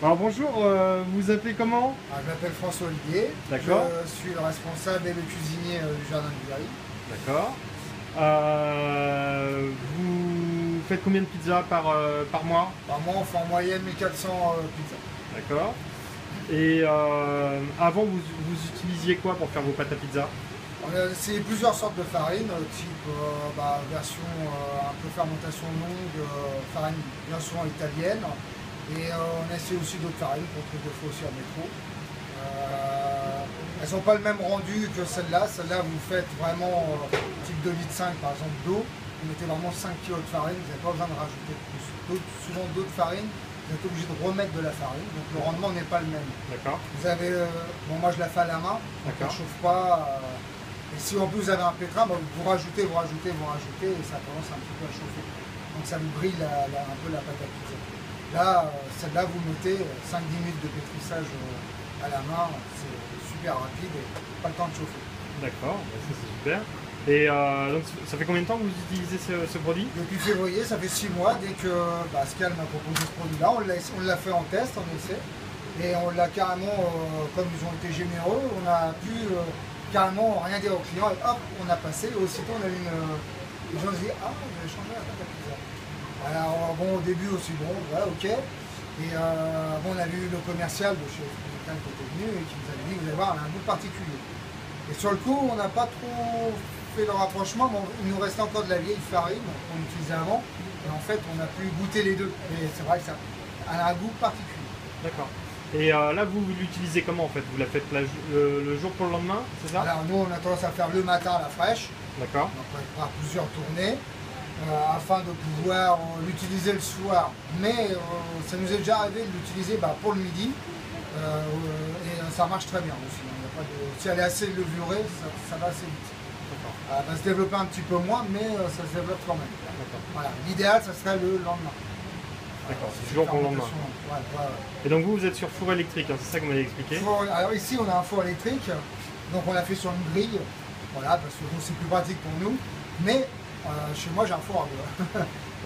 Alors bonjour, vous vous appelez comment? Je m'appelle François Olivier. D'accord. Je suis le responsable et le cuisinier du jardin du Berry. D'accord. Vous faites combien de pizzas par mois? Par mois, on fait en moyenne 1400 pizzas. D'accord. Et avant, vous utilisiez quoi pour faire vos pâtes à pizza? On a essayé plusieurs sortes de farines, type version un peu fermentation longue, farine bien souvent italienne. Et on a essayé aussi d'autres farines qu'on trouve des fois aussi à métro. Elles n'ont pas le même rendu que celle-là. Celle-là, vous faites vraiment type 2,5 litres par exemple d'eau. Vous mettez vraiment 5 kg de farine, vous n'avez pas besoin de rajouter plus. Souvent d'autres farines, vous êtes obligé de remettre de la farine, donc le rendement n'est pas le même. D'accord. Vous avez, bon moi je la fais à la main, donc elle ne chauffe pas. Et si en plus vous avez un pétrin, vous rajoutez, et ça commence un petit peu à chauffer. Donc ça vous brille un peu la pâte à pizza. Là, celle-là, vous mettez 5-10 minutes de pétrissage à la main, c'est super rapide et pas le temps de chauffer. D'accord, ça c'est super. Et donc ça fait combien de temps que vous utilisez ce produit? Depuis février, ça fait 6 mois, dès que Pascal m'a proposé ce produit-là, on l'a fait en test, en essai, et on l'a carrément, comme ils ont été généreux, on a pu carrément rien dire aux clients, et hop, on a passé, et aussitôt on a eu les gens se disent « Ah, vous avez changé la pâte à pizza ». Alors bon, au début aussi, bon, voilà, ok. Et bon, on a vu le commercial de chez quelqu'un qui était venu et qui nous avait dit, vous allez voir, elle a un goût particulier. Et sur le coup, on n'a pas trop fait le rapprochement, bon, il nous restait encore de la vieille farine qu'on utilisait avant. Et en fait, on a pu goûter les deux. Et c'est vrai que ça a un goût particulier. D'accord. Et là, vous l'utilisez comment en fait? Vous la faites le jour pour le lendemain, c'est ça? Alors nous, on a tendance à faire le matin à la fraîche. D'accord. On peut faire plusieurs tournées. Afin de pouvoir l'utiliser le soir. Mais ça nous est déjà arrivé de l'utiliser pour le midi et ça marche très bien aussi. Si elle est assez levurée, ça va assez vite. Elle va se développer un petit peu moins, mais ça se développe quand même. Voilà. L'idéal, ça serait le lendemain. D'accord, c'est toujours pour le lendemain. Ouais. Et donc vous êtes sur four électrique, hein, c'est ça que vous m'avez expliqué? Alors ici, on a un four électrique, donc on l'a fait sur une grille, voilà, parce que c'est plus pratique pour nous. Mais chez moi j'ai un four à bois.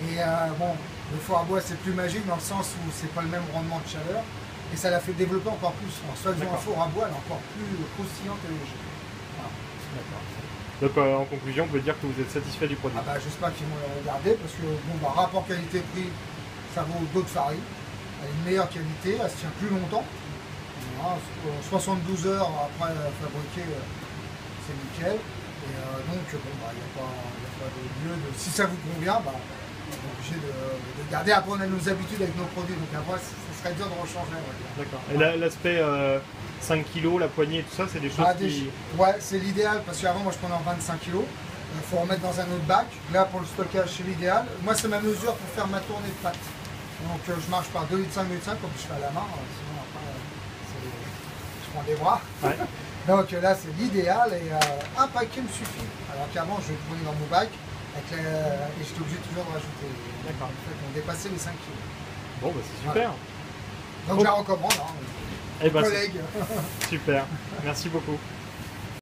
Et bon, le four à bois c'est plus magique dans le sens où c'est pas le même rendement de chaleur. Et ça l'a fait développer encore plus. En soit un four à bois, elle est encore plus croustillante et légère. Voilà. Donc en conclusion, on peut dire que vous êtes satisfait du produit. J'espère qu'ils vont le regarder parce que bon, rapport qualité-prix, ça vaut d'autres farines. Elle est de meilleure qualité, elle se tient plus longtemps. Voilà, 72 heures après fabriquer, c'est nickel. Et donc, bon, il n'y a pas de lieu de... Si ça vous convient, on est obligé de garder. Après, on a nos habitudes avec nos produits, donc après, ça serait dur de rechanger. D'accord. Et l'aspect 5 kg, la poignée, tout ça, c'est des choses qui... Ouais, c'est l'idéal, parce qu'avant, moi, je prenais en 25 kg. Il faut remettre dans un autre bac. Là, pour le stockage, c'est l'idéal. Moi, c'est ma mesure pour faire ma tournée de pâte. Donc, je marche par 2,5 litres, comme je fais à la main. Sinon, après, je prends des bras. Ouais. Donc là, c'est l'idéal et un paquet me suffit. Alors qu'avant, je le prenais dans mon bac et j'étais obligé toujours de rajouter. D'accord. En fait, on dépassait les 5 kilos. Bon, c'est super. Voilà. Donc je la recommande, collègues. Super. Merci beaucoup.